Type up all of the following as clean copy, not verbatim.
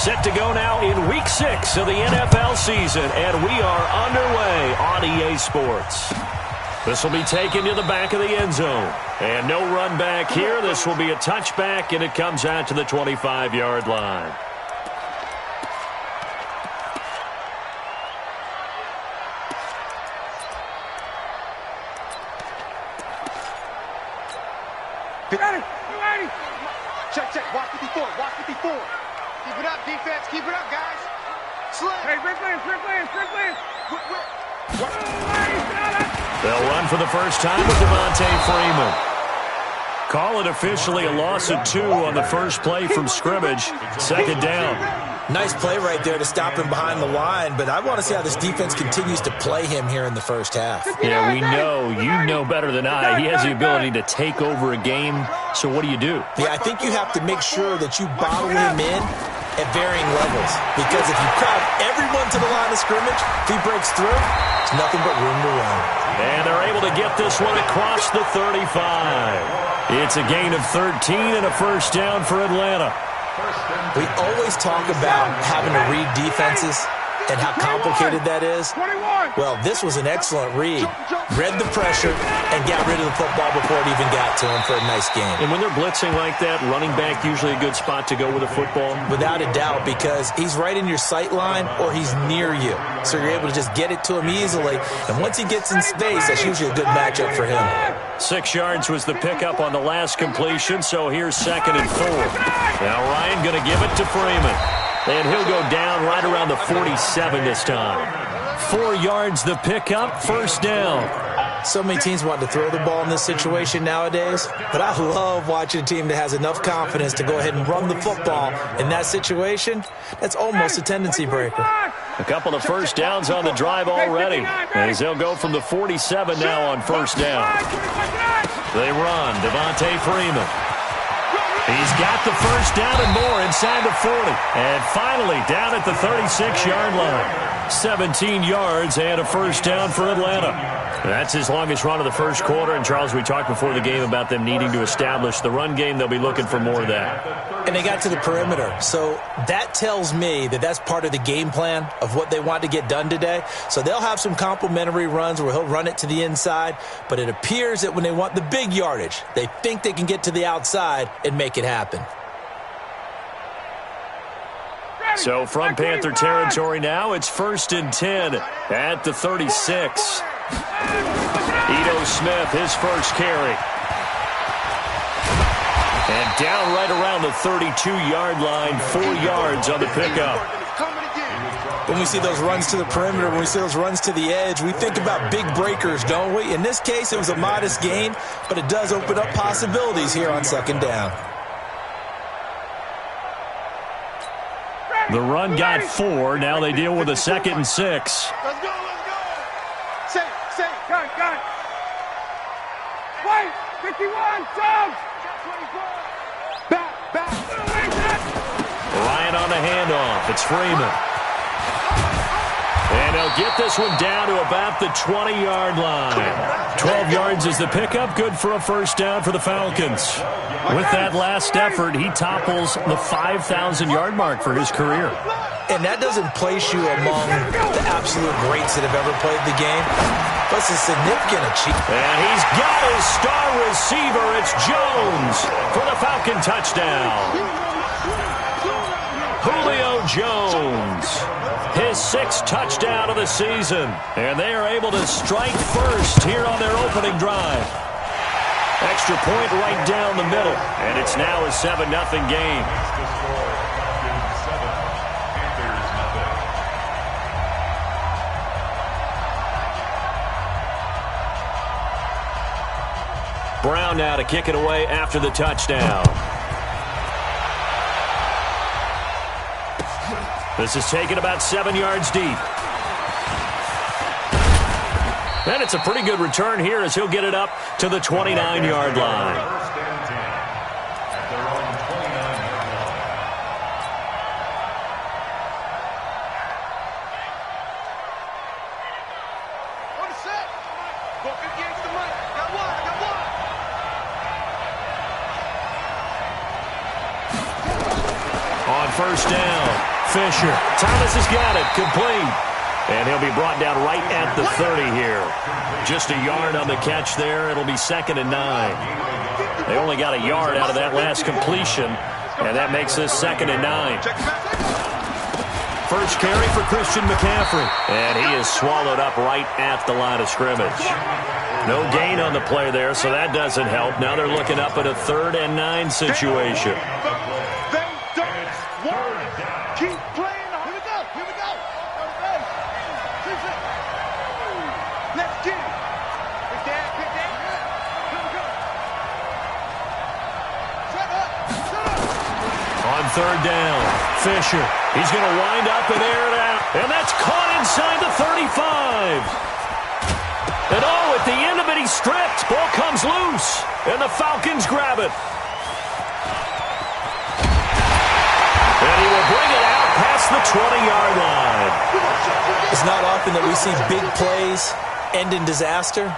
Set to go now in Week 6 of the NFL season, and we are underway on EA Sports. This will be taken to the back of the end zone. And no run back here. This will be a touchback, and it comes out to the 25-yard line. Check. Watch 54. Keep it up, defense. Keep it up, guys. Sling. Hey, Strickland. They'll run for the first time with Devontae Freeman. Call it officially a loss of 2 on the first play from scrimmage. Second down. Nice play right there to stop him behind the line, but I want to see how this defense continues to play him here in the first half. Yeah, we know. You know better than I. He has the ability to take over a game, so what do? Yeah, I think you have to make sure that you bottle him in at varying levels, because if you crowd everyone to the line of scrimmage, if he breaks through, there's nothing but room to run. And they're able to get this one across the 35. It's a gain of 13 and a first down for Atlanta. We always talk about having to read defenses and how complicated that is. Well, this was an excellent read. Read the pressure and got rid of the football before it even got to him for a nice game. And when they're blitzing like that, running back usually a good spot to go with a football? Without a doubt, because he's right in your sight line or he's near you. So you're able to just get it to him easily. And once he gets in space, that's usually a good matchup for him. 6 yards was the pickup on the last completion, so here's 2nd and 4. Now Ryan going to give it to Freeman. And he'll go down right around the 47 this time. 4 yards the pickup, first down. So many teams want to throw the ball in this situation nowadays, but I love watching a team that has enough confidence to go ahead and run the football in that situation. That's almost a tendency breaker. A couple of first downs on the drive already, as they'll go from the 47 now on first down. They run, Devontae Freeman. He's got the first down and more inside the 40. And finally down at the 36-yard line. 17 yards and a first down for Atlanta. That's his longest run of the first quarter. And, Charles, we talked before the game about them needing to establish the run game. They'll be looking for more of that. And they got to the perimeter. So that tells me that that's part of the game plan of what they want to get done today. So they'll have some complimentary runs where he'll run it to the inside. But it appears that when they want the big yardage, they think they can get to the outside and make it happen. So from Panther territory now, it's 1st and 10 at the 36. Ito Smith, his first carry. And down right around the 32-yard line, 4 yards on the pickup. When we see those runs to the perimeter, when we see those runs to the edge, we think about big breakers, don't we? In this case, it was a modest gain, but it does open up possibilities here on 2nd down. The run got 4. Now they deal with a 2nd and 6. Let's go. Say, gun. Wait, 51, jump. Back. Ryan on the handoff. It's Freeman. And he'll get this one down to about the 20-yard line. 12 yards is the pickup. Good for a first down for the Falcons. With that last effort, he topples the 5,000-yard mark for his career. And that doesn't place you among the absolute greats that have ever played the game. But it's a significant achievement. And he's got his star receiver. It's Jones for the Falcon touchdown. Julio Jones, his 6th touchdown of the season. And they are able to strike first here on their opening drive. Extra point right down the middle. And it's now a 7-0 game. Brown now to kick it away after the touchdown. This is taken about 7 yards deep. And it's a pretty good return here as he'll get it up to the 29-yard line. first down. Fisher. Thomas has got it. Complete. And he'll be brought down right at the 30 here. Just a yard on the catch there. It'll be 2nd and 9. They only got a yard out of that last completion, and that makes this 2nd and 9. First carry for Christian McCaffrey. And he is swallowed up right at the line of scrimmage. No gain on the play there, so that doesn't help. Now they're looking up at a 3rd and 9 situation. Keep playing. Here we go. Here we go. Let's get it. Big Dan, big Dan. Here we go. Shut up. Shut up. On 3rd down, Fisher. He's going to wind up and air it out. And that's caught inside the 35. And at the end of it, he's stripped. Ball comes loose. And the Falcons grab it. And he will bring it out past the 20-yard line. It's not often that we see big plays end in disaster,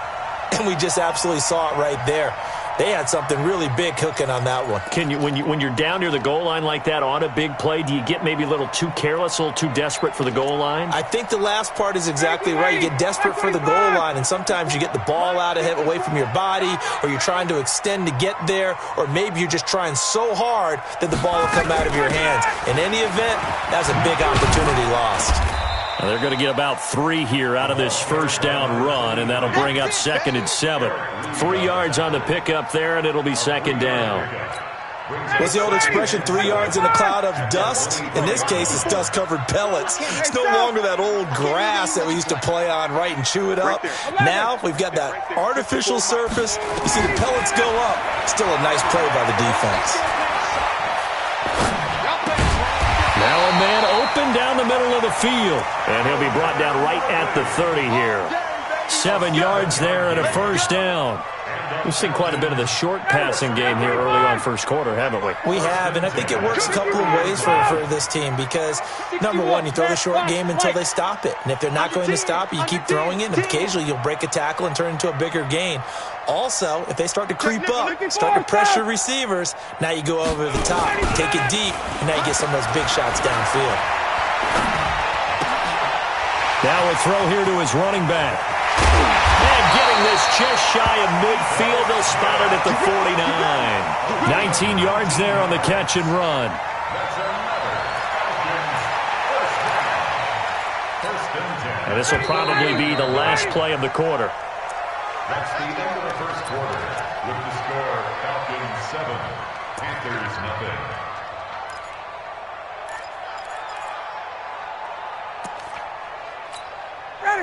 and we just absolutely saw it right there. They had something really big cooking on that one. Can you, when you're down near the goal line like that on a big play, do you get maybe a little too careless, a little too desperate for the goal line? I think the last part is exactly right. You get desperate for the goal line, and sometimes you get the ball out of it, away from your body, or you're trying to extend to get there, or maybe you're just trying so hard that the ball will come out of your hands. In any event, that's a big opportunity lost. Well, they're going to get about 3 here out of this first down run, and that'll bring up 2nd and 7. 3 yards on the pickup there, and it'll be 2nd down. What's the old expression, 3 yards in a cloud of dust? In this case, it's dust-covered pellets. It's no longer that old grass that we used to play on, right, and chew it up. Now we've got that artificial surface. You see the pellets go up. Still a nice play by the defense. Now a man open down the middle of the field. And he'll be brought down right at the 30 here. 7 yards there and a first down. We've seen quite a bit of the short passing game here early on first quarter, haven't we? We have, and I think it works a couple of ways for this team because, number one, you throw the short game until they stop it. And if they're not going to stop it, you keep throwing it, and occasionally you'll break a tackle and turn it into a bigger gain. Also, if they start to creep up, start to pressure receivers, now you go over the top, take it deep, and now you get some of those big shots downfield. Now a throw here to his running back. And getting this just shy of midfield, they'll spot it at the 49. 19 yards there on the catch and run. And this will probably be the last play of the quarter. That's the end of the first quarter with the score Falcons 7, Panthers nothing.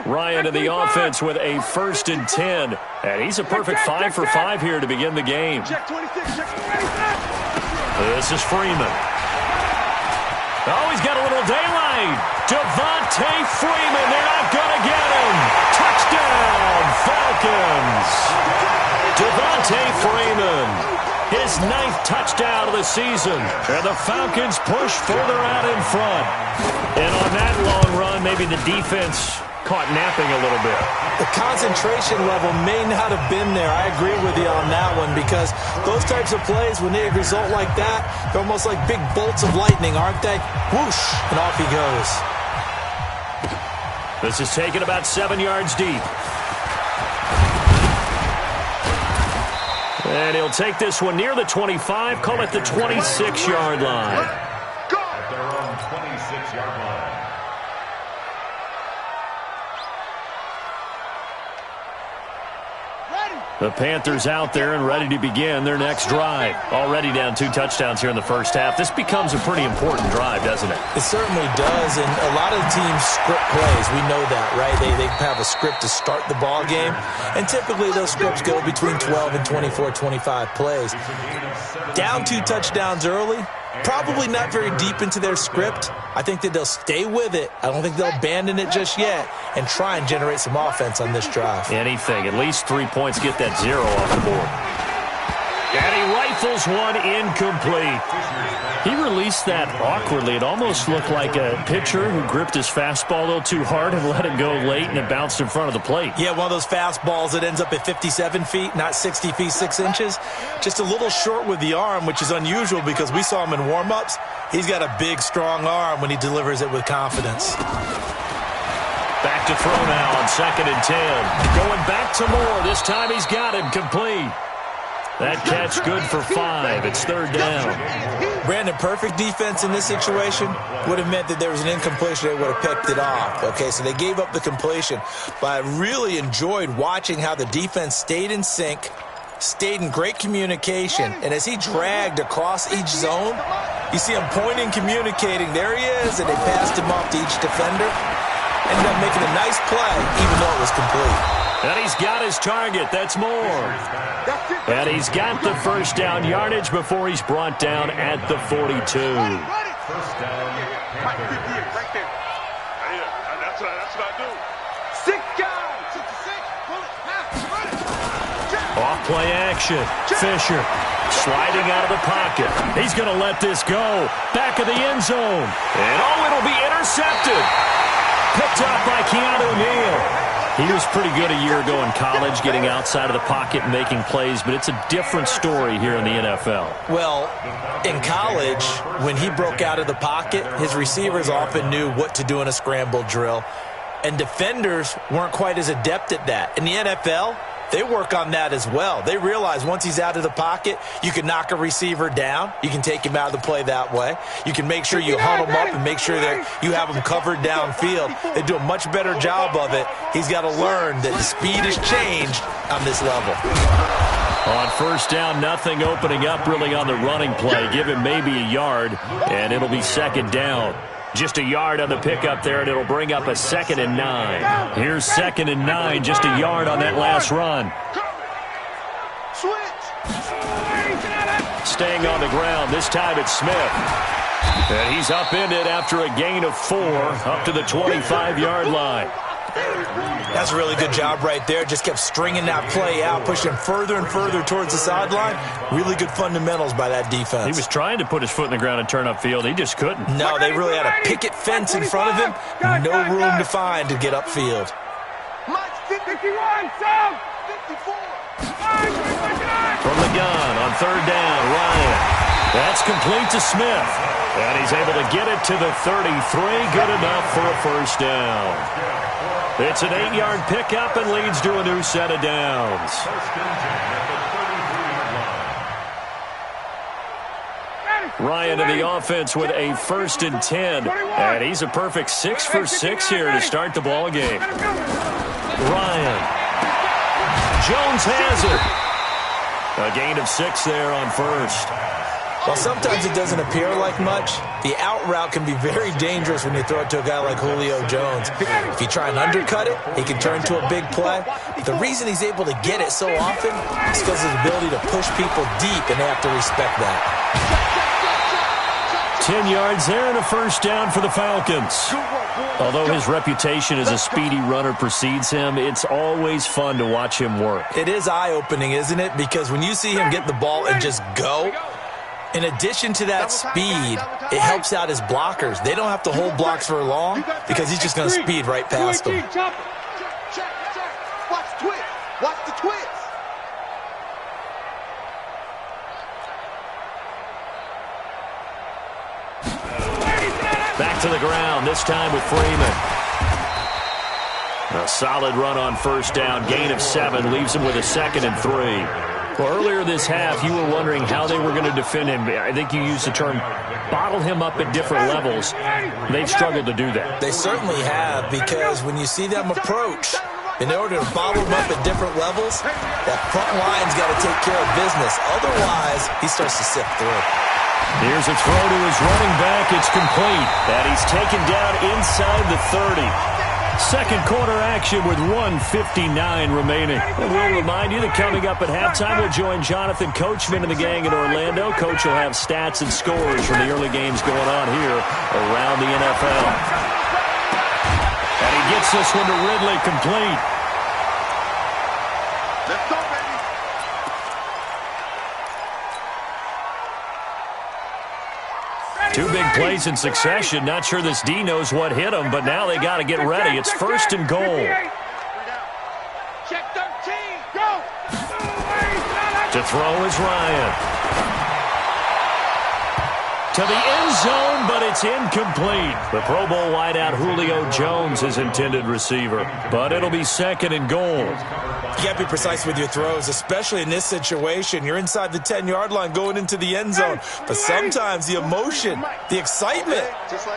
Ryan to the offense with a 1st and 10. And he's a perfect 5 for 5 here to begin the game. This is Freeman. Oh, he's got a little daylight. Devontae Freeman. They're not going to get him. Touchdown, Falcons. Devontae Freeman. His 9th touchdown of the season. And the Falcons push further out in front. And on that long run, maybe the defense caught napping a little bit. The concentration level may not have been there. I agree with you on that one because those types of plays, when they result like that, they're almost like big bolts of lightning, aren't they? Whoosh, and off he goes. This is taken about 7 yards deep. And he'll take this one near the 25, call it the 26-yard line. At their own 26-yard line. The Panthers out there and ready to begin their next drive. Already down 2 touchdowns here in the first half. This becomes a pretty important drive, doesn't it? It certainly does, and a lot of teams script plays. We know that, right? They have a script to start the ball game, and typically those scripts go between 12 and 24, 25 plays. Down 2 touchdowns early, probably not very deep into their script. I think that they'll stay with it. I don't think they'll abandon it just yet and try and generate some offense on this drive. Anything. At least 3 points, get that 0 off the board. And he rifles rifles one incomplete. He released that awkwardly. It almost looked like a pitcher who gripped his fastball a little too hard and let it go late, and it bounced in front of the plate. Yeah, one of those fastballs that ends up at 57 feet, not 60 feet, 6 inches. Just a little short with the arm, which is unusual because we saw him in warm-ups. He's got a big, strong arm when he delivers it with confidence. Back to throw now on 2nd and 10. Going back to Moore. This time he's got him complete. That catch good for 5. It's 3rd down. Brandon, perfect defense in this situation would have meant that there was an incompletion. They would have picked it off. Okay, so they gave up the completion. But I really enjoyed watching how the defense stayed in sync, stayed in great communication. And as he dragged across each zone, you see him pointing, communicating. There he is, and they passed him off to each defender. Ended up making a nice play, even though it was complete. And he's got his target. That's Moore. And he's got the first down yardage before he's brought down at the 42. First down, Right there. That's what I do. 6 guys. 66. Pull it. Pass. Run it. Off play action. Fisher sliding out of the pocket. He's going to let this go. Back of the end zone. And it'll be intercepted. Picked up by Keanu Neal. He was pretty good a year ago in college, getting outside of the pocket and making plays, but it's a different story here in the NFL. Well, in college, when he broke out of the pocket, his receivers often knew what to do in a scramble drill, and defenders weren't quite as adept at that. In the NFL, they work on that as well. They realize once he's out of the pocket, you can knock a receiver down. You can take him out of the play that way. You can make sure you huddle him up and make sure that you have him covered downfield. They do a much better job of it. He's got to learn that the speed has changed on this level. On first down, nothing opening up really on the running play. Give him maybe a yard, and it'll be 2nd down. Just a yard on the pickup there, and it'll bring up a 2nd and 9. Here's 2nd and 9, just a yard on that last run. Staying on the ground, this time it's Smith. And he's upended after a gain of 4, up to the 25-yard line. That's a really good job right there. Just kept stringing that play out, pushing further and further towards the sideline. Really good fundamentals by that defense. He was trying to put his foot in the ground and turn upfield. He just couldn't. No, they really had a picket fence in front of him. No room to find to get upfield. 51, Sam! 54! From the gun on 3rd down, Ryan. That's complete to Smith. And he's able to get it to the 33. Good enough for a first down. It's an 8-yard pickup and leads to a new set of downs. Ryan in the offense with a 1st and 10. And he's a perfect 6 for 6 here to start the ball game. Ryan. Jones has it. A gain of 6 there on first. While sometimes it doesn't appear like much, the out route can be very dangerous when you throw it to a guy like Julio Jones. If you try and undercut it, he can turn to a big play. But the reason he's able to get it so often is because of his ability to push people deep, and they have to respect that. 10 yards there and a first down for the Falcons. Although his reputation as a speedy runner precedes him, it's always fun to watch him work. It is eye-opening, isn't it? Because when you see him get the ball and just go, in addition to that speed, it helps out his blockers. They don't have to hold blocks for long because he's just going to speed right past them. Check. Watch the twist. Watch the twist. Back to the ground, this time with Freeman. A solid run on first down, gain of 7, leaves him with a 2nd and 3. Well, earlier this half, you were wondering how they were going to defend him. I think you used the term bottle him up at different levels. They've struggled to do that. They certainly have, because when you see them approach, in order to bottle him up at different levels, that front line's got to take care of business. Otherwise, he starts to sift through. Here's a throw to his running back. It's complete. And he's taken down inside the 30. Second quarter action with 1:59 remaining. And we'll remind you that coming up at halftime, we'll join Jonathan Coachman and the gang in Orlando. Coach will have stats and scores from the early games going on here around the NFL. And he gets this one to Ridley complete. Let's go, baby. Two big plays in succession. Not sure this D knows what hit him, but now they got to get ready. It's first and goal. Check 13. Go. To throw is Ryan. To the end zone, but it's incomplete. The Pro Bowl wideout Julio Jones is intended receiver, but it'll be second and goal. You got to be precise with your throws, especially in this situation. You're inside the 10-yard line going into the end zone. But sometimes the emotion, the excitement,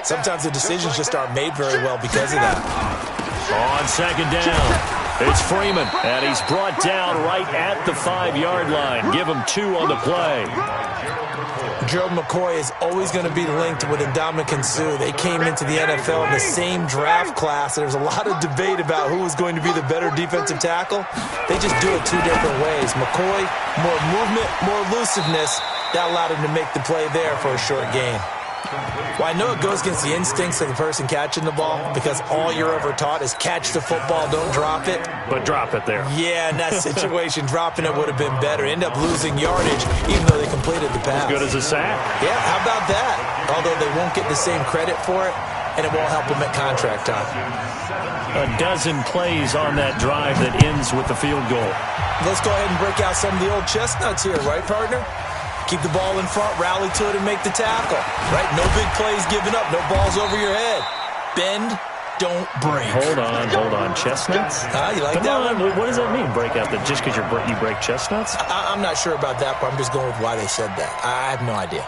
sometimes the decisions just aren't made very well because of that. On second down, it's Freeman, and he's brought down right at the 5-yard line. Give him 2 on the play. Gerald McCoy is always going to be linked with Ndamukong Suh. They came into the NFL in the same draft class. There was a lot of debate about who was going to be the better defensive tackle. They just do it 2 different ways. McCoy, more movement, more elusiveness. That allowed him to make the play there for a short gain. Well, I know it goes against the instincts of the person catching the ball because all you're ever taught is catch the football, don't drop it. But drop it there. Yeah, in that situation, dropping it would have been better. End up losing yardage even though they completed the pass. As good as a sack. Yeah, how about that? Although they won't get the same credit for it, and it won't help them at contract time. A dozen plays on that drive that ends with the field goal. Let's go ahead and break out some of the old chestnuts here, right, partner? Keep the ball in front, rally to it, and make the tackle. Right? No big plays given up, no balls over your head. Bend, don't break. Hold on. Chestnuts? You like Come that on. one? What does that mean, break out? That just because you break chestnuts? I'm not sure about that, but I'm just going with why they said that. I have no idea.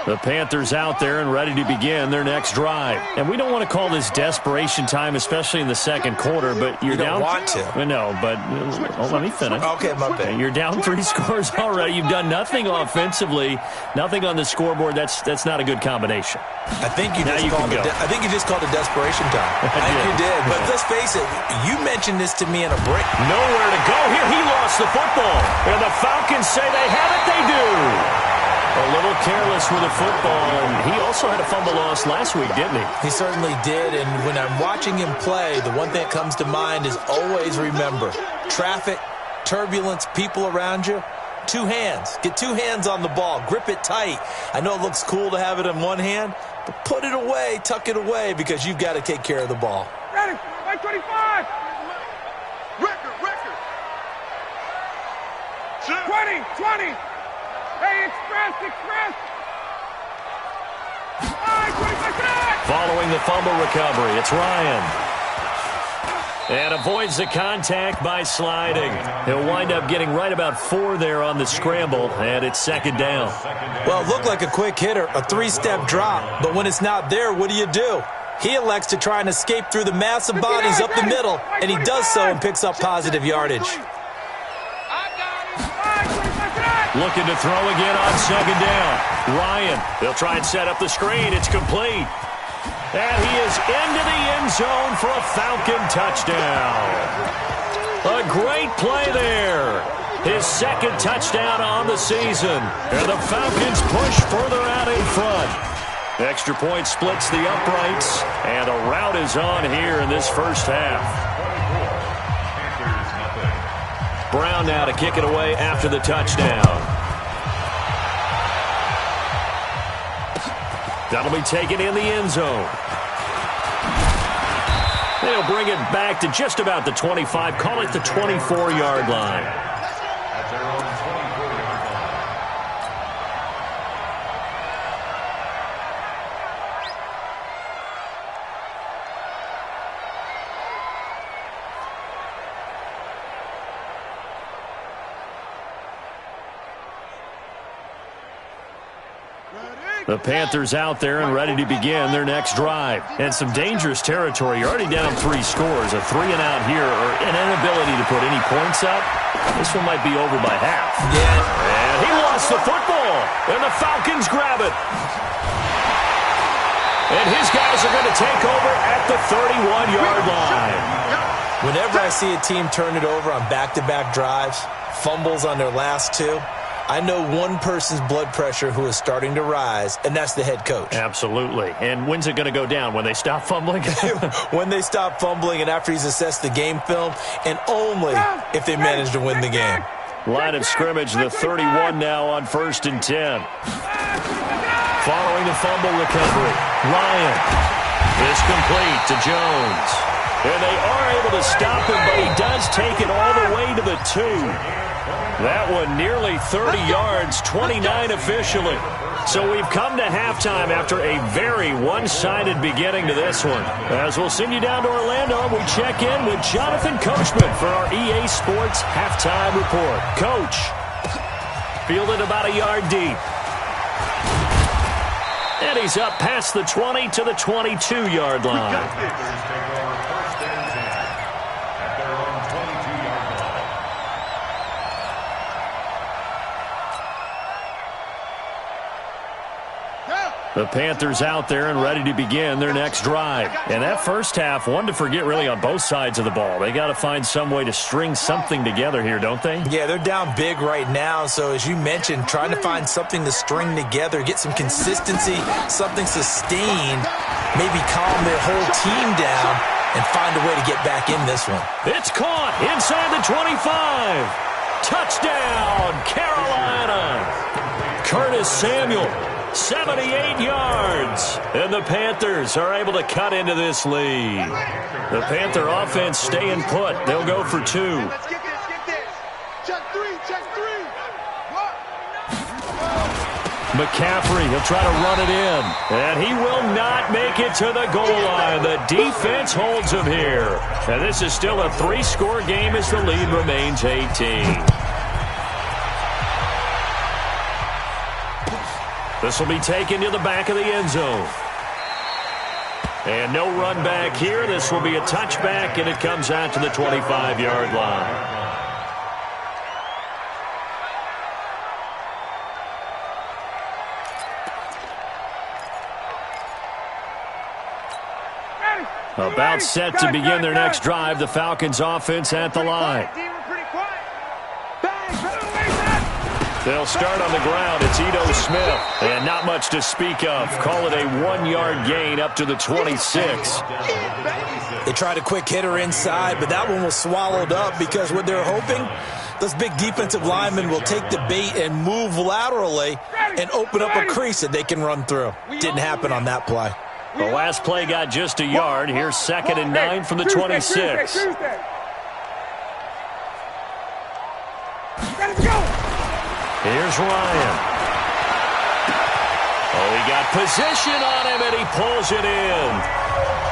The Panthers out there and ready to begin their next drive. And we don't want to call this desperation time, especially in the second quarter, but you're down. You don't want to. No, but let me finish. Okay, my bad. You're down 3 scores already. You've done nothing offensively, nothing on the scoreboard. That's not a good combination. I think you just called it desperation time. I think you did. But let's face it, you mentioned this to me in a break. Nowhere to go here. He lost the football. And the Falcons say they have it. They do. A little careless with the football. He also had a fumble loss last week, didn't he? He certainly did, and when I'm watching him play, the one thing that comes to mind is always remember, traffic, turbulence, people around you, 2 hands. Get 2 hands on the ball. Grip it tight. I know it looks cool to have it in one hand, but put it away, tuck it away, because you've got to take care of the ball. Ready, 25. Record. 20. Hey, express. Following the fumble recovery, it's Ryan. And avoids the contact by sliding. He'll wind up getting right about 4 there on the scramble, and it's second down. Well, it looked like a quick hitter, a 3-step drop, but when it's not there, what do? He elects to try and escape through the massive bodies up the middle, and he does so and picks up positive yardage. Looking to throw again on second down. Ryan, they'll try and set up the screen. It's complete. And he is into the end zone for a Falcon touchdown. A great play there. His second touchdown on the season. And the Falcons push further out in front. Extra point splits the uprights. And a rout is on here in this first half. Brown now to kick it away after the touchdown. That'll be taken in the end zone. They'll bring it back to just about the 25. Call it the 24-yard line. At their own 24-yard line. The Panthers out there and ready to begin their next drive. And some dangerous territory. You're already down 3 scores. A 3-and-out here, or an inability to put any points up. This one might be over by half. Yeah. And he lost the football. And the Falcons grab it. And his guys are going to take over at the 31-yard line. Whenever I see a team turn it over on back-to-back drives, fumbles on their last 2, I know one person's blood pressure who is starting to rise, and that's the head coach. Absolutely. And when's it going to go down? When they stop fumbling? When they stop fumbling and after he's assessed the game film, and only if they manage to win the game. Line of scrimmage, the 31 now on 1st and 10. Following the fumble recovery, Ryan is complete to Jones. And they are able to stop him, but he does take it all the way to the 2. That one nearly 30 yards, 29 officially. So we've come to halftime after a very one-sided beginning to this one. As we'll send you down to Orlando, we check in with Jonathan Coachman for our EA Sports Halftime Report. Coach, fielded about a yard deep. And he's up past the 20 to the 22-yard line. The Panthers out there and ready to begin their next drive. And that first half, one to forget really on both sides of the ball. They got to find some way to string something together here, don't they? Yeah, they're down big right now. So as you mentioned, trying to find something to string together, get some consistency, something sustained, maybe calm their whole team down and find a way to get back in this one. It's caught inside the 25. Touchdown, Carolina. Curtis Samuel. 78 yards, and the Panthers are able to cut into this lead. The Panther offense staying put. They'll go for 2. Let's get this. Check 3. McCaffrey, he'll try to run it in, and he will not make it to the goal line. The defense holds him here. And this is still a 3-score game as the lead remains 18. This will be taken to the back of the end zone. And no run back here. This will be a touchback, and it comes out to the 25-yard line. About set to begin their next drive. The Falcons offense at the line. They'll start on the ground. It's Ito Smith. And not much to speak of. Call it a 1-yard gain up to the 26. They tried a quick hitter inside, but that one was swallowed up because what they're hoping, those big defensive linemen will take the bait and move laterally and open up a crease that they can run through. Didn't happen on that play. The last play got just a yard. Here's 2nd and 9 from the 26. Here's Ryan. Oh, he got position on him, and he pulls it in.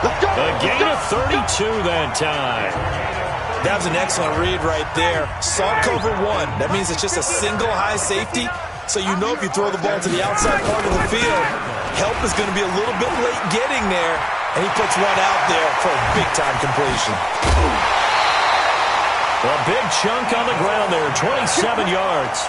A gain of 32 that time. That was an excellent read right there. Saw cover 1. That means it's just a single high safety. So you know if you throw the ball to the outside part of the field, help is going to be a little bit late getting there, and he puts one out there for a big-time completion. A big chunk on the ground there, 27 yards.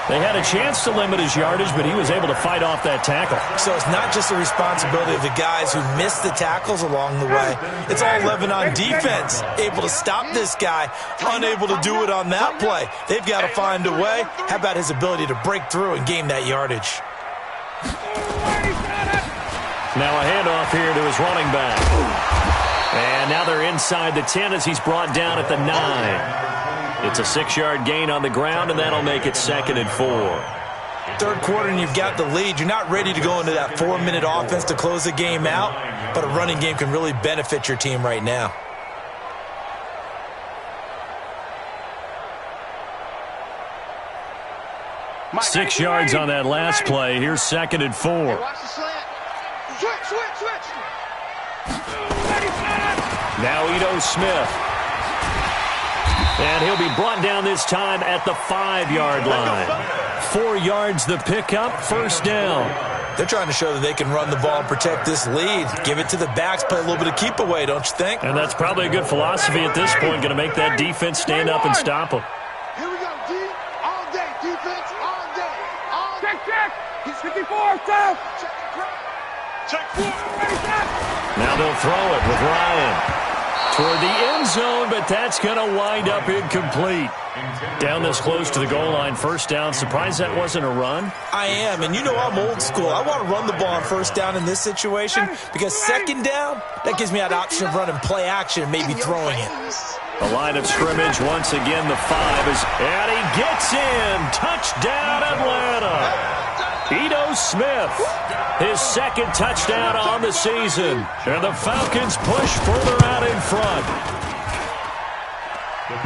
They had a chance to limit his yardage, but he was able to fight off that tackle. So it's not just the responsibility of the guys who missed the tackles along the way. It's all 11 on defense, able to stop this guy, unable to do it on that play. They've got to find a way. How about his ability to break through and gain that yardage? Now a handoff here to his running back. And now they're inside the 10 as he's brought down at the 9. It's a 6-yard gain on the ground, and that'll make it 2nd and 4. Third quarter, and you've got the lead. You're not ready to go into that 4-minute offense to close the game out, but a running game can really benefit your team right now. Six yards on that last play. Here's 2nd and 4. Watch the slant. Switch. Now Ito Smith. And he'll be brought down this time at the 5-yard line. 4 yards the pickup, 1st down. They're trying to show that they can run the ball and protect this lead. Give it to the backs, play a little bit of keep away, don't you think? And that's probably a good philosophy at this point, going to make that defense stand up and stop them. Here we go, D. All day, defense, all day. Check. He's 54, stop. Check 4. Now they'll throw it with Ryan. Toward the end zone, but that's going to wind up incomplete. Down this close to the goal line, 1st down. Surprised that wasn't a run? I am, and you know I'm old school. I want to run the ball on 1st down in this situation because 2nd down, that gives me that option of running play action and maybe throwing it. The line of scrimmage, once again, the 5 is, and he gets in. Touchdown, Atlanta. Smith, his second touchdown on the season. And the Falcons push further out in front.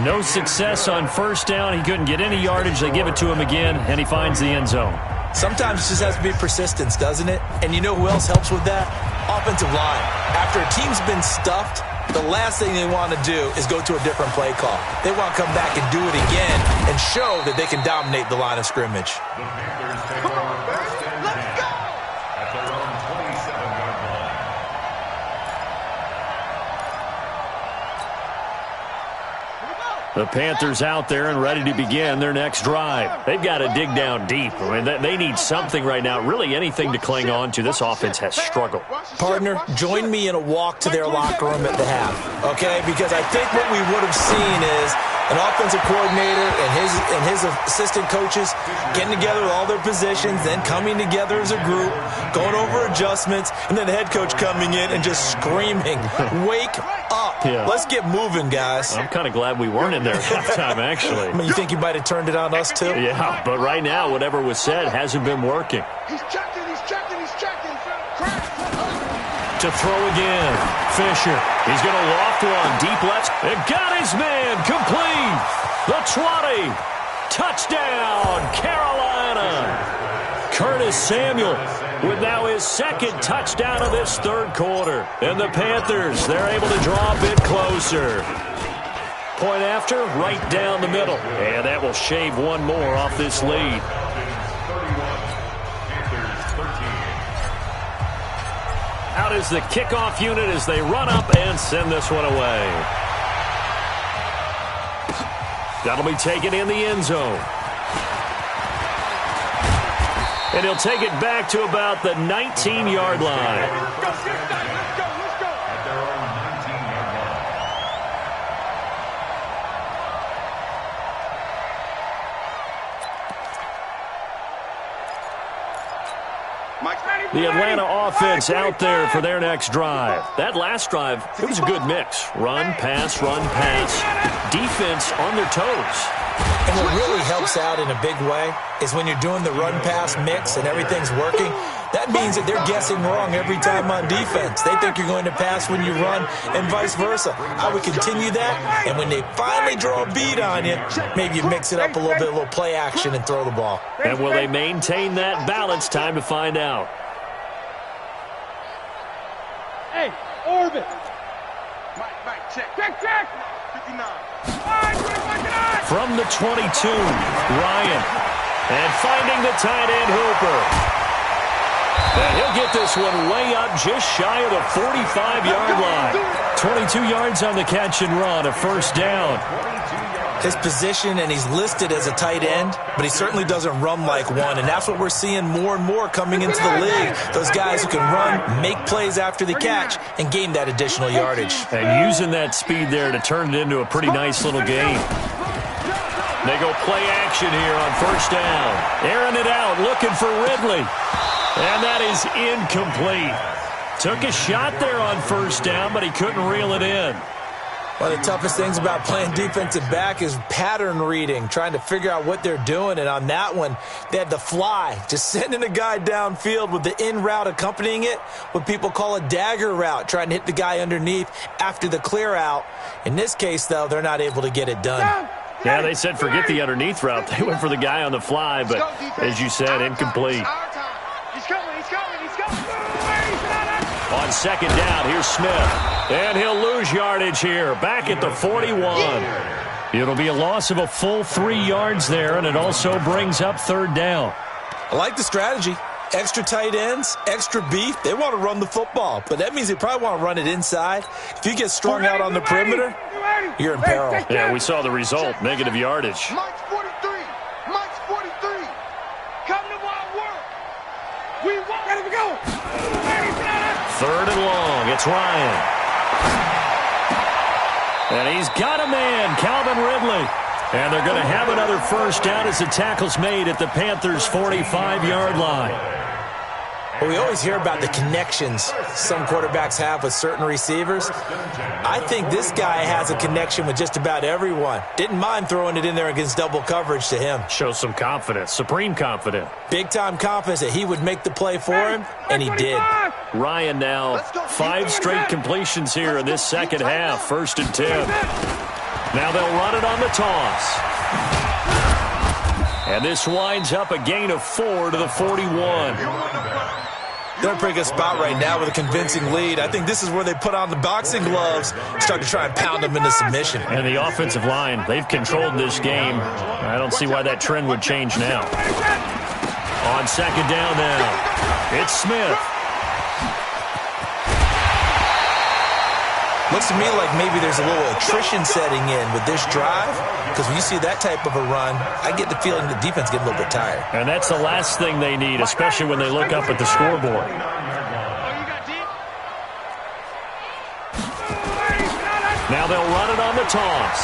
No success on first down. He couldn't get any yardage. They give it to him again, and he finds the end zone. Sometimes it just has to be persistence, doesn't it? And you know who else helps with that? Offensive line. After a team's been stuffed, the last thing they want to do is go to a different play call. They want to come back and do it again and show that they can dominate the line of scrimmage. The Panthers take over first and 10 at their own 27-yard line. The Panthers out there and ready to begin their next drive. They've got to dig down deep. I mean, they need something right now, really anything to cling on to. This offense has struggled. Partner, join me in a walk to their locker room at the half, okay? Because I think what we would have seen is an offensive coordinator and his assistant coaches getting together with all their positions, then coming together as a group, going over adjustments, and then the head coach coming in and just screaming, "Wake up. Yeah. Let's get moving, guys." I'm kind of glad we weren't in there at halftime, actually. I mean, you think you might have turned it on us, too? Yeah, but right now, whatever was said hasn't been working. He's checking, he's checking, he's checking. To throw again. Fisher. He's going to loft one. Deep left. And got his man. Complete. The 20. Touchdown, Carolina. Curtis Samuel with now his second touchdown of this third quarter. And the Panthers, they're able to draw a bit closer. Point after, right down the middle. And that will shave one more off this lead. Out is the kickoff unit as they run up and send this one away. That'll be taken in the end zone. And he'll take it back to about the 19-yard line. The Atlanta offense out there for their next drive. That last drive, it was a good mix. Run, pass, defense on their toes. And what really helps out in a big way is when you're doing the run-pass mix and everything's working, that means that they're guessing wrong every time on defense. They think you're going to pass when you run and vice versa. I would continue that, and when they finally draw a beat on you, maybe you mix it up a little bit, a little play action, and throw the ball. And will they maintain that balance? Time to find out. Hey, orbit. Mike, check. Check. 59. From the 22, Ryan. And finding the tight end, Hooper. And he'll get this one way up just shy of the 45-yard line. 22 yards on the catch and run, a first down. His position, and he's listed as a tight end, but he certainly doesn't run like one, and that's what we're seeing more and more coming into the league. Those guys who can run, make plays after the catch, and gain that additional yardage. And using that speed there to turn it into a pretty nice little game. They go play action here on first down. Airing it out, looking for Ridley. And that is incomplete. Took a shot there on first down, but he couldn't reel it in. One of the toughest things about playing defensive back is pattern reading, trying to figure out what they're doing. And on that one, they had the fly, just sending a guy downfield with the in route accompanying it, what people call a dagger route, trying to hit the guy underneath after the clear out. In this case, though, they're not able to get it done. Yeah, they said forget the underneath route. They went for the guy on the fly, but as you said, incomplete. He's coming. On second down, here's Smith. And he'll lose yardage here. Back at the 41. It'll be a loss of a full 3 yards there, and it also brings up third down. I like the strategy. Extra tight ends, extra beef. They want to run the football, but that means they probably want to run it inside. If you get strung out on the perimeter, you're in peril. Yeah, we saw the result, negative yardage. Mike's 43. Come to wild work. We want. Ready to go. Third and long. It's Ryan. And he's got a man, Calvin Ridley. And they're going to have another first down as the tackle's made at the Panthers' 45-yard line. Well, we always hear about the connections some quarterbacks have with certain receivers. I think this guy has a connection with just about everyone. Didn't mind throwing it in there against double coverage to him. Shows some confidence, supreme confidence. Big-time confidence that he would make the play for him, and he did. Ryan now 5 straight completions here in this second half, 1st and 10. Now they'll run it on the toss. And this winds up a gain of 4 to the 41. They're in a pretty good spot right now with a convincing lead. I think this is where they put on the boxing gloves, start to try and pound them into submission. And the offensive line, they've controlled this game. I don't see why that trend would change now. On 2nd down now, it's Smith. Looks to me like maybe there's a little attrition setting in with this drive, because when you see that type of a run, I get the feeling the defense getting a little bit tired. And that's the last thing they need, especially when they look up at the scoreboard. Now they'll run it on the toss.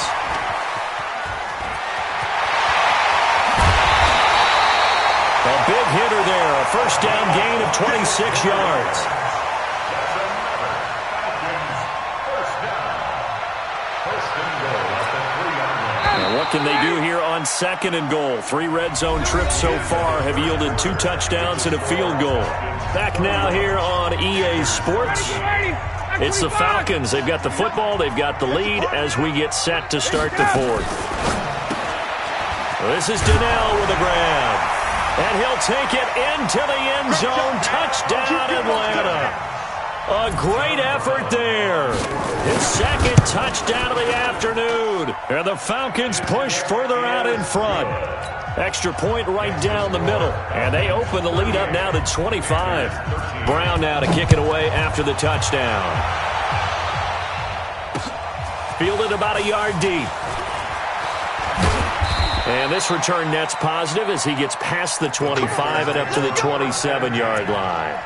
A big hitter there, a 1st down gain of 26 yards. What can they do here on 2nd and goal? 3 red zone trips so far have yielded 2 touchdowns and a field goal. Back now here on EA Sports. It's the Falcons. They've got the football. They've got the lead as we get set to start the 4th. This is Donnell with a grab. And he'll take it into the end zone. Touchdown, Atlanta. A great effort there. His 2nd touchdown of the afternoon. And the Falcons push further out in front. Extra point right down the middle. And they open the lead up now to 25. Brown now to kick it away after the touchdown. Fielded about a yard deep. And this return net's positive as he gets past the 25 and up to the 27-yard line.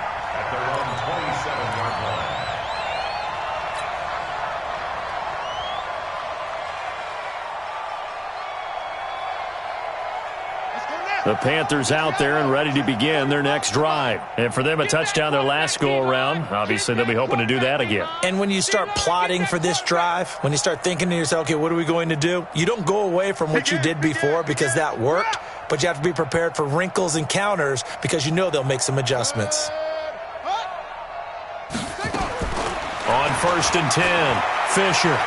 The Panthers out there and ready to begin their next drive. And for them, a touchdown their last go-around. Obviously, they'll be hoping to do that again. And when you start plotting for this drive, when you start thinking to yourself, okay, what are we going to do? You don't go away from what you did before because that worked, but you have to be prepared for wrinkles and counters because you know they'll make some adjustments. On 1st and 10, Fisher.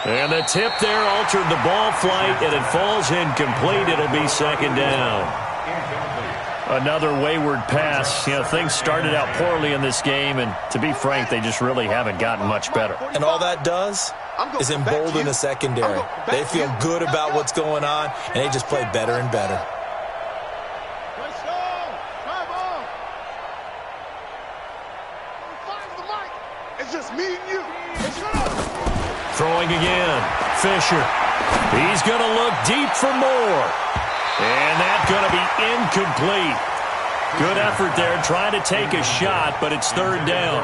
And the tip there altered the ball flight, and it falls incomplete. It'll be 2nd down. Another wayward pass. You know, things started out poorly in this game, and to be frank, they just really haven't gotten much better. And all that does is embolden the secondary. They feel good about what's going on, and they just play better and better. It's just me and you. Throwing again. Fisher. He's going to look deep for more. And that's going to be incomplete. Good effort there trying to take a shot, but it's 3rd down.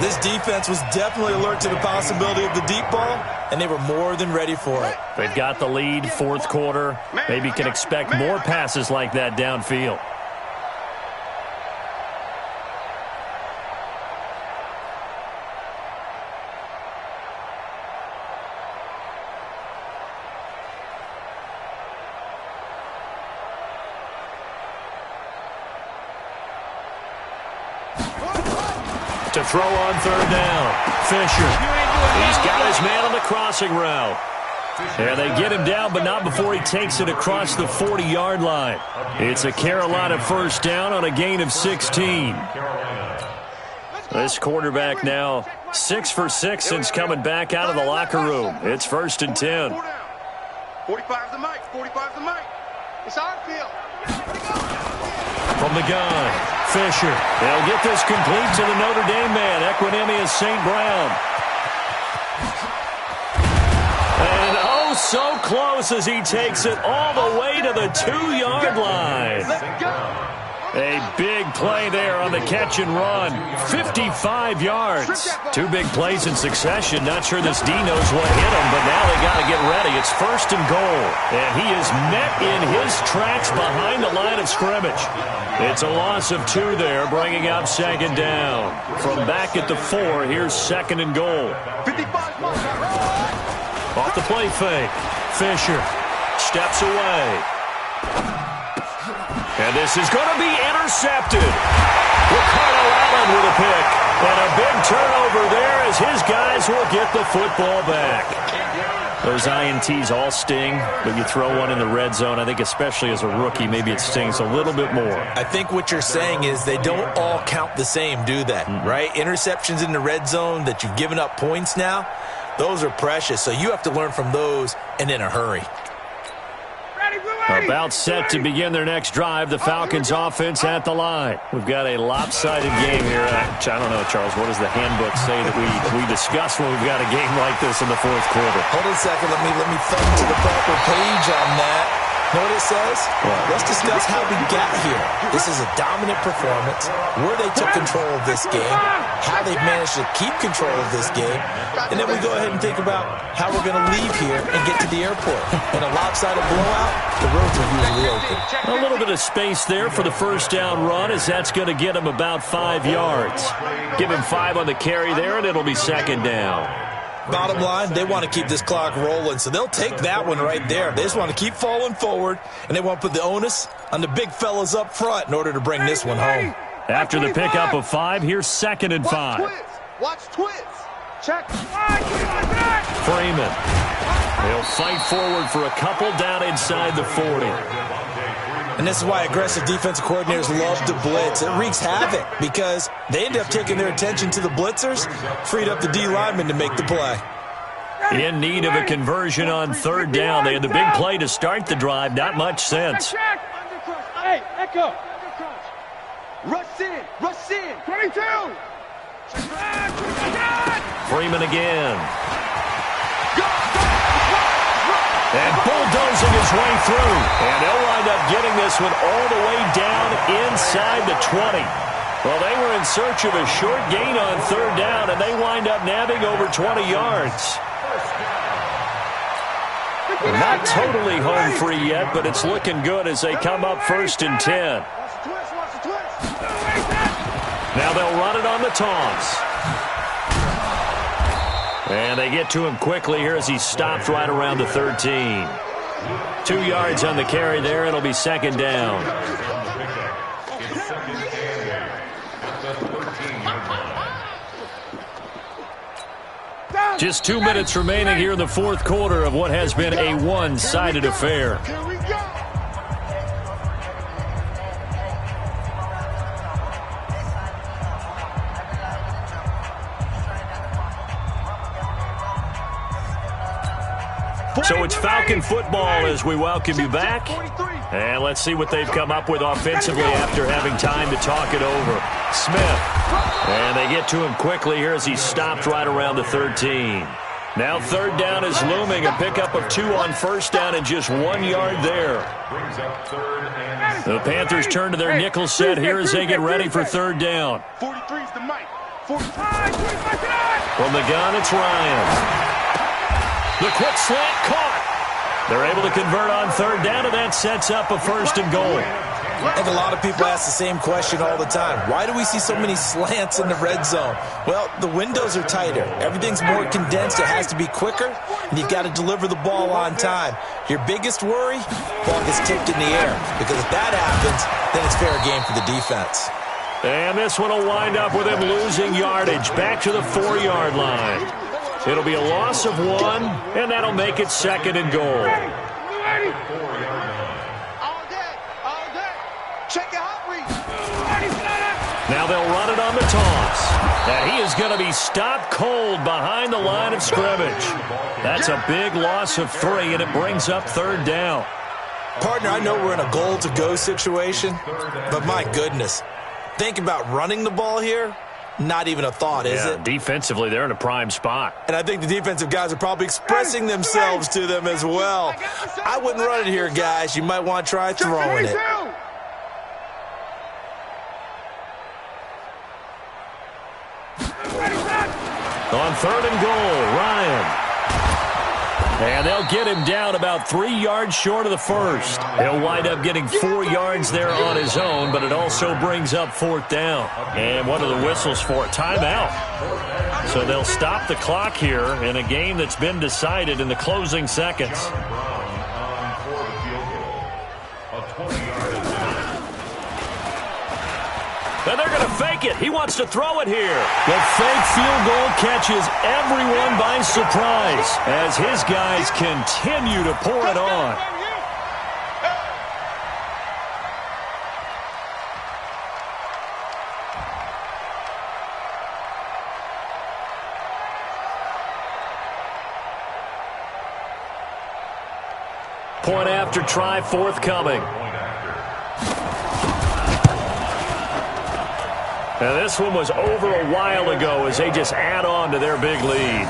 This defense was definitely alert to the possibility of the deep ball, and they were more than ready for it. They've got the lead, 4th quarter. Maybe can expect more passes like that downfield. To throw on 3rd down. Fisher. He's got his man on the crossing route. And they get him down, but not before he takes it across the 40-yard line. It's a Carolina 1st down on a gain of 16. This quarterback now 6 for 6 since coming back out of the locker room. It's 1st and 10. 45's the mic. 45's the mic. It's our field. From the gun, Fisher. They'll get this complete to the Notre Dame man, Equinemius St. Brown. And oh, so close as he takes it all the way to the 2-yard line. A big play there on the catch and run. 55 yards. Two big plays in succession. Not sure this D knows what hit him, but now they got to get ready. It's 1st and goal. And he is met in his tracks behind the line of scrimmage. It's a loss of 2 there, bringing up 2nd down. From back at the 4, here's 2nd and goal. Off the play fake. Fisher steps away. And this is going to be intercepted. Ricardo Allen with a pick. And a big turnover there as his guys will get the football back. Those INTs all sting, but you throw one in the red zone, I think especially as a rookie, maybe it stings a little bit more. I think what you're saying is they don't all count the same, do they? Right? Interceptions in the red zone that you've given up points now, those are precious. So you have to learn from those and in a hurry. About set to begin their next drive. The Falcons offense at the line. We've got a lopsided game here. I don't know, Charles, what does the handbook say that we discuss when we've got a game like this in the 4th quarter? Hold on a second. Let me thumb to the proper page on that. Know what it says? Let's discuss how we got here. This is a dominant performance, where they took control of this game, how they've managed to keep control of this game, and then we go ahead and think about how we're going to leave here and get to the airport. In a lopsided blowout, the roads are usually open. A little bit of space there for the 1st down run, as that's going to get him about 5 yards. Give him 5 on the carry there, and it'll be 2nd down. Bottom line, they want to keep this clock rolling, so they'll take that one right there. They just want to keep falling forward, and they want to put the onus on the big fellas up front in order to bring this one home. After the pickup of 5, here's 2nd and 5. Watch twist. Check. Freeman. He'll fight forward for a couple down inside the 40. And this is why aggressive defensive coordinators love to blitz. It wreaks havoc because they end up taking their attention to the blitzers, freed up the D lineman to make the play. In need of a conversion on 3rd down. They had the big play to start the drive. Not much sense. Hey, echo. Rush in. 22. Freeman again. And bulldozing his way through. And they'll wind up getting this one all the way down inside the 20. Well, they were in search of a short gain on 3rd down, and they wind up nabbing over 20 yards. Not totally home free yet, but it's looking good as they come up 1st and 10. Now they'll run it on the toss. And they get to him quickly here as he stops right around the 13. 2 yards on the carry there. It'll be 2nd down. Just 2 minutes remaining here in the 4th quarter of what has been a one-sided affair. Here we go. So it's Falcon football as we welcome you back. And let's see what they've come up with offensively after having time to talk it over. Smith. And they get to him quickly here as he stopped right around the 13. Now 3rd down is looming. A pickup of 2 on 1st down and just 1 yard there. The Panthers turn to their nickel set here as they get ready for 3rd down. 43's the mic. From the gun, it's Ryan. The quick slant caught. They're able to convert on 3rd down, and that sets up a 1st and goal. I think a lot of people ask the same question all the time. Why do we see so many slants in the red zone? Well, the windows are tighter. Everything's more condensed. It has to be quicker, and you've got to deliver the ball on time. Your biggest worry, ball gets tipped in the air, because if that happens, then it's fair game for the defense. And this one will wind up with him losing yardage back to the 4-yard line. It'll be a loss of 1, and that'll make it 2nd and goal. All day. Check your hot read. Now they'll run it on the toss. And he is going to be stopped cold behind the line of scrimmage. That's a big loss of 3, and it brings up 3rd down. Partner, I know we're in a goal-to-go situation, but my goodness, think about running the ball here. Not even a thought, is it? Defensively, they're in a prime spot. And I think the defensive guys are probably expressing themselves to them as well. I wouldn't run it here, guys. You might want to try throwing it. On 3rd and goal, Ryan. And they'll get him down about 3 yards short of the first. He'll wind up getting 4 yards there on his own, but it also brings up 4th down. And what are the whistles for? Timeout. So they'll stop the clock here in a game that's been decided in the closing seconds. And they're going to fake it. He wants to throw it here. The fake field goal catches everyone by surprise as his guys continue to pour it on. Point after try forthcoming. Now this one was over a while ago as they just add on to their big lead.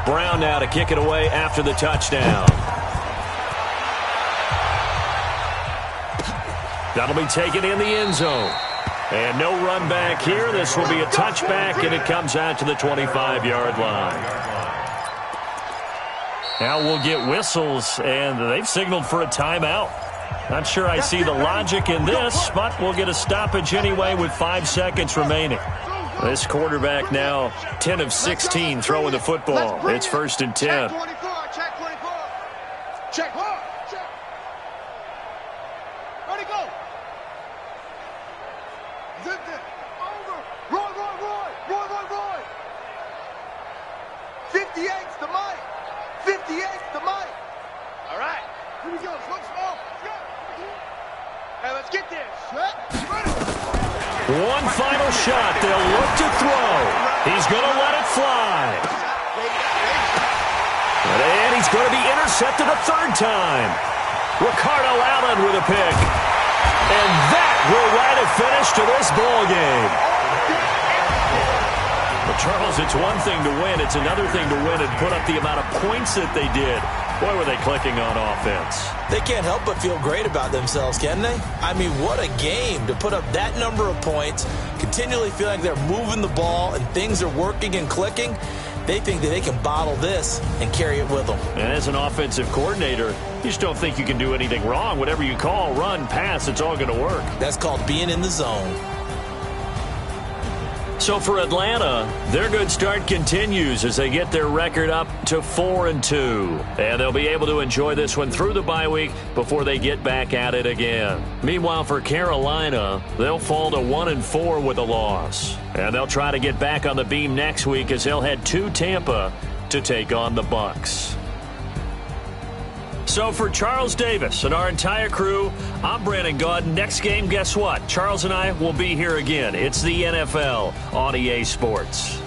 Brown now to kick it away after the touchdown. That'll be taken in the end zone. And no run back here. This will be a touchback, and it comes out to the 25-yard line. Now we'll get whistles, and they've signaled for a timeout. Not sure I see the logic in this, but we'll get a stoppage anyway with 5 seconds remaining. This quarterback now 10 of 16 throwing the football. It's 1st and 10. Check 24. Check 1. Ready, go. Zip it. Over. Roy. 58's the mic. 58's the mic. All right. Here we go. Slow. Hey, let's get this. Ready. One final shot. They'll look to throw. He's going to let it fly. And he's going to be intercepted a 3rd time. Ricardo Allen with a pick. And that will write a finish to this ball game. Well, Charles, it's one thing to win. It's another thing to win and put up the amount of points that they did. Boy, were they clicking on offense. They can't help but feel great about themselves, can they? I mean, what a game to put up that number of points, continually feeling like they're moving the ball and things are working and clicking. They think that they can bottle this and carry it with them. And as an offensive coordinator, you just don't think you can do anything wrong. Whatever you call, run, pass, it's all going to work. That's called being in the zone. So for Atlanta, their good start continues as they get their record up to 4-2. And they'll be able to enjoy this one through the bye week before they get back at it again. Meanwhile, for Carolina, they'll fall to 1-4 with a loss. And they'll try to get back on the beam next week as they'll head to Tampa to take on the Bucs. So for Charles Davis and our entire crew, I'm Brandon Gaudin. Next game, guess what? Charles and I will be here again. It's the NFL on EA Sports.